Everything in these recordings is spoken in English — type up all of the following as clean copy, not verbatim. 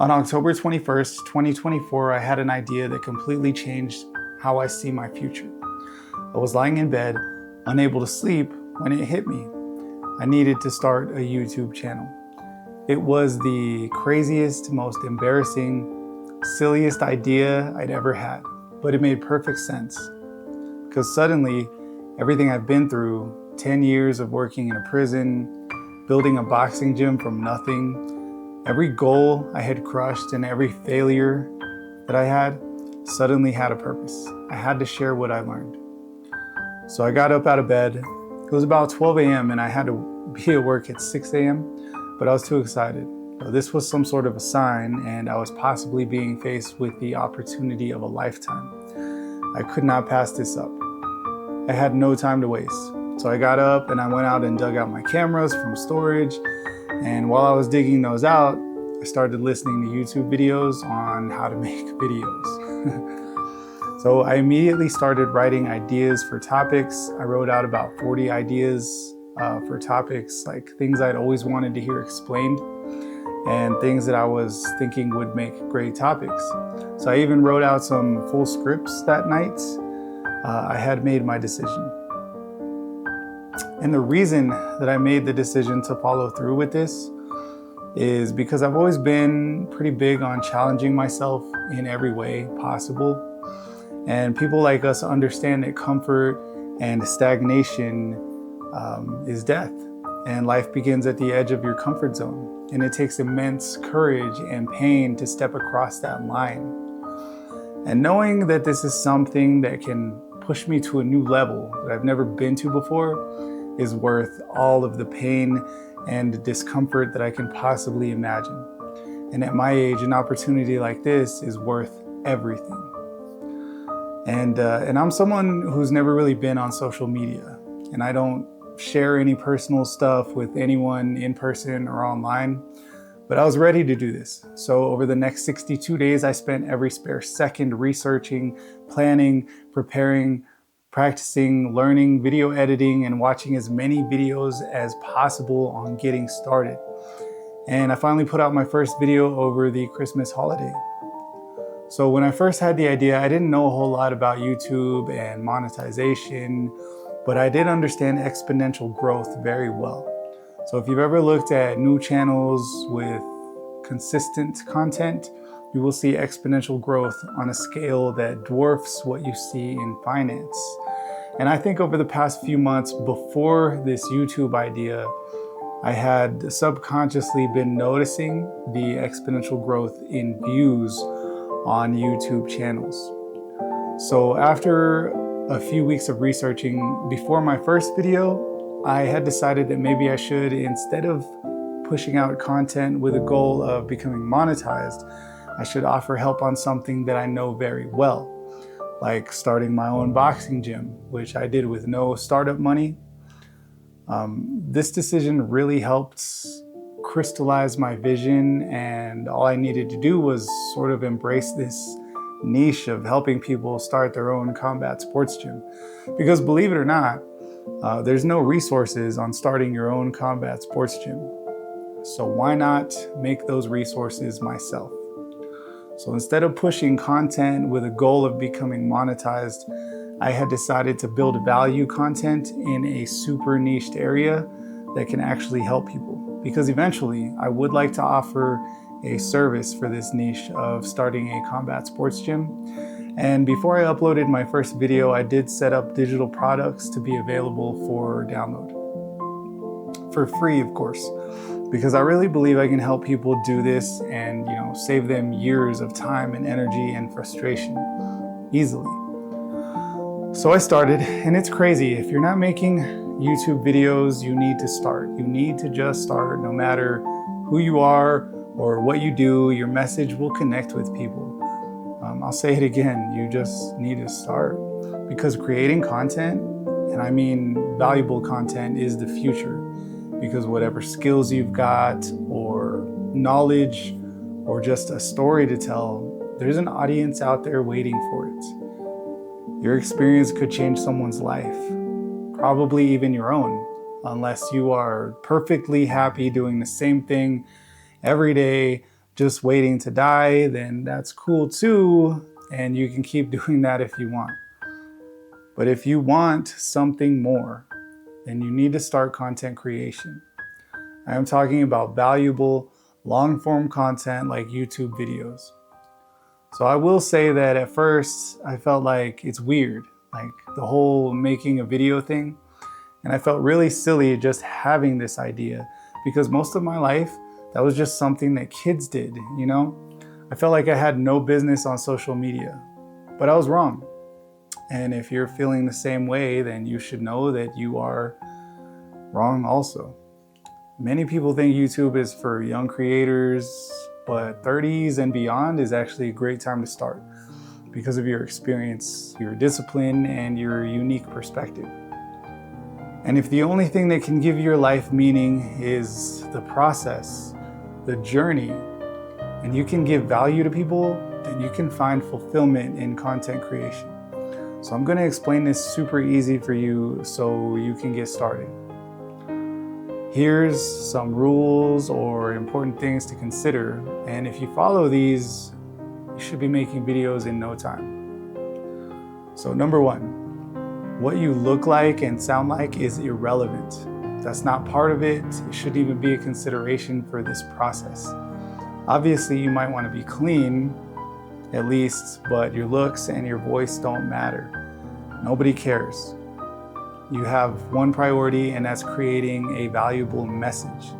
On October 21st, 2024, I had an idea that completely changed how I see my future. I was lying in bed, unable to sleep, when it hit me. I needed to start a YouTube channel. It was the craziest, most embarrassing, silliest idea I'd ever had, but it made perfect sense. Because suddenly, everything I've been through, 10 years of working in a prison, building a boxing gym from nothing, every goal I had crushed and every failure that I had suddenly had a purpose. I had to share what I learned. So I got up out of bed. It was about 12 a.m. and I had to be at work at 6 a.m., but I was too excited. This was some sort of a sign, and I was possibly being faced with the opportunity of a lifetime. I could not pass this up. I had no time to waste. So I got up and I went out and dug out my cameras from storage. And while I was digging those out, I started listening to YouTube videos on how to make videos. So I immediately started writing ideas for topics. I wrote out about 40 ideas for topics, like things I'd always wanted to hear explained and things that I was thinking would make great topics. So I even wrote out some full scripts that night. I had made my decision. And the reason that I made the decision to follow through with this is because I've always been pretty big on challenging myself in every way possible. And people like us understand that comfort and stagnation is death. And life begins at the edge of your comfort zone. And it takes immense courage and pain to step across that line. And knowing that this is something that can push me to a new level that I've never been to before is worth all of the pain and discomfort that I can possibly imagine. And at my age, an opportunity like this is worth everything. And I'm someone who's never really been on social media, and I don't share any personal stuff with anyone in person or online, but I was ready to do this. So over the next 62 days, I spent every spare second researching, planning, preparing, practicing, learning video editing, and watching as many videos as possible on getting started. And I finally put out my first video over the Christmas holiday. So when I first had the idea, I didn't know a whole lot about YouTube and monetization, but I did understand exponential growth very well. So if you've ever looked at new channels with consistent content, you will see exponential growth on a scale that dwarfs what you see in finance. And I think over the past few months before this YouTube idea, I had subconsciously been noticing the exponential growth in views on YouTube channels. So after a few weeks of researching before my first video, I had decided that maybe I should, instead of pushing out content with a goal of becoming monetized, I should offer help on something that I know very well, like starting my own boxing gym, which I did with no startup money. This decision really helped crystallize my vision, and all I needed to do was sort of embrace this niche of helping people start their own combat sports gym. Because believe it or not, there's no resources on starting your own combat sports gym. So why not make those resources myself? So instead of pushing content with a goal of becoming monetized, I had decided to build value content in a super niched area that can actually help people. Because eventually I would like to offer a service for this niche of starting a combat sports gym. And before I uploaded my first video, I did set up digital products to be available for download. For free, of course, because I really believe I can help people do this and, save them years of time and energy and frustration easily. So I started, and it's crazy. If you're not making YouTube videos, you need to start. You need to just start. No matter who you are or what you do, your message will connect with people. I'll say it again, you just need to start, because creating content, and I mean valuable content, is the future. Because whatever skills you've got or knowledge or just a story to tell, there's an audience out there waiting for it. Your experience could change someone's life, probably even your own, unless you are perfectly happy doing the same thing every day, just waiting to die, then that's cool too, and you can keep doing that if you want. But if you want something more, then you need to start content creation. I am talking about valuable, long-form content like YouTube videos. So I will say that at first I felt like it's weird, like the whole making a video thing. And I felt really silly just having this idea because most of my life, that was just something that kids did, you know? I felt like I had no business on social media, but I was wrong. And if you're feeling the same way, then you should know that you are wrong also. Many people think YouTube is for young creators, but 30s and beyond is actually a great time to start because of your experience, your discipline, and your unique perspective. And if the only thing that can give your life meaning is the process, the journey, and you can give value to people, then you can find fulfillment in content creation. So I'm going to explain this super easy for you so you can get started. Here's some rules or important things to consider, and if you follow these, you should be making videos in no time. So number one, what you look like and sound like is irrelevant. That's not part of it. It shouldn't even be a consideration for this process. Obviously, you might want to be clean, at least, but your looks and your voice don't matter. Nobody cares. You have one priority, and that's creating a valuable message.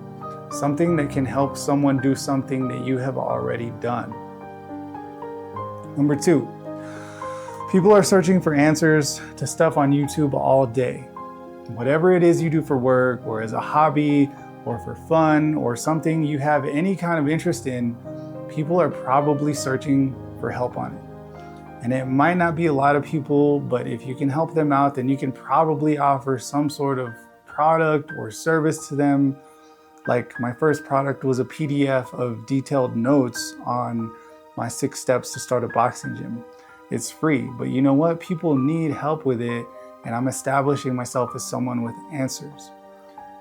Something that can help someone do something that you have already done. Number two, people are searching for answers to stuff on YouTube all day. Whatever it is you do for work, or as a hobby, or for fun, or something you have any kind of interest in, people are probably searching for help on it. And it might not be a lot of people, but if you can help them out, then you can probably offer some sort of product or service to them. Like my first product was a PDF of detailed notes on my 6 steps to start a boxing gym. It's free, but you know what? People need help with it, and I'm establishing myself as someone with answers.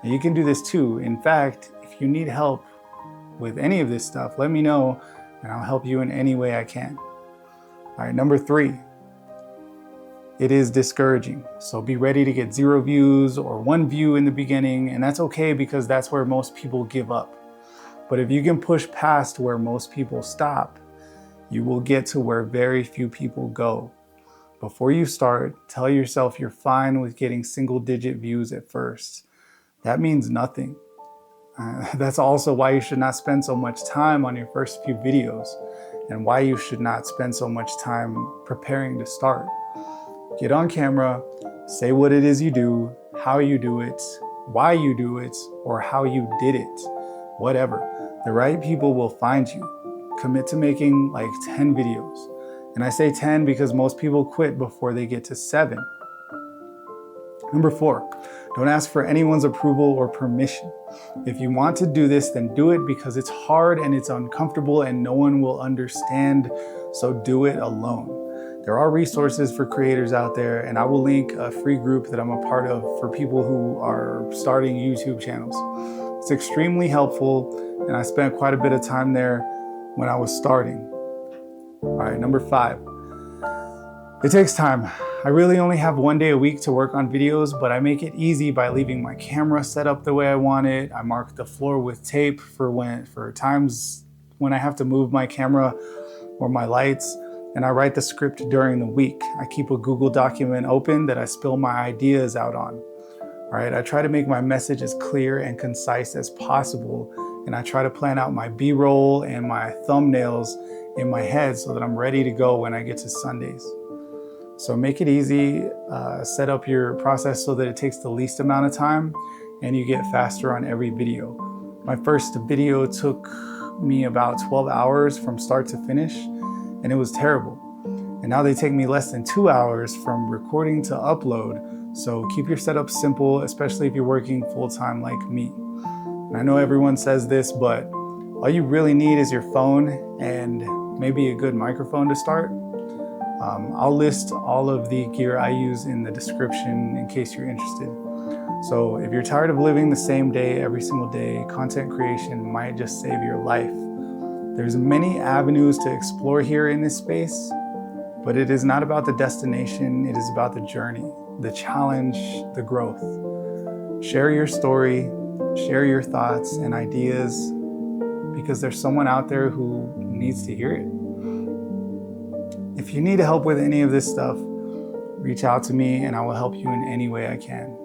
And you can do this too. In fact, if you need help with any of this stuff, let me know, and I'll help you in any way I can. All right, number 3, it is discouraging. So be ready to get 0 views or 1 view in the beginning, and that's okay because that's where most people give up. But if you can push past where most people stop, you will get to where very few people go. Before you start, tell yourself you're fine with getting single-digit views at first. That means nothing. That's also why you should not spend so much time on your first few videos, and why you should not spend so much time preparing to start. Get on camera, say what it is you do, how you do it, why you do it, or how you did it. Whatever. The right people will find you. Commit to making like 10 videos. And I say 10 because most people quit before they get to 7. Number 4, don't ask for anyone's approval or permission. If you want to do this, then do it because it's hard and it's uncomfortable and no one will understand, so do it alone. There are resources for creators out there, and I will link a free group that I'm a part of for people who are starting YouTube channels. It's extremely helpful, and I spent quite a bit of time there when I was starting. All right, number 5. It takes time. I really only have 1 day a week to work on videos, but I make it easy by leaving my camera set up the way I want it. I mark the floor with tape for times when I have to move my camera or my lights, and I write the script during the week. I keep a Google document open that I spill my ideas out on. All right, I try to make my message as clear and concise as possible, and I try to plan out my B-roll and my thumbnails in my head so that I'm ready to go when I get to Sundays. So make it easy, set up your process so that it takes the least amount of time and you get faster on every video. My first video took me about 12 hours from start to finish, and it was terrible. And now they take me less than 2 hours from recording to upload. So keep your setup simple, especially if you're working full-time like me. And I know everyone says this, but all you really need is your phone and maybe a good microphone to start. I'll list all of the gear I use in the description in case you're interested. So if you're tired of living the same day every single day, content creation might just save your life. There's many avenues to explore here in this space, but it is not about the destination, it is about the journey, the challenge, the growth. Share your story, share your thoughts and ideas, because there's someone out there who needs to hear it. If you need help with any of this stuff, reach out to me and I will help you in any way I can.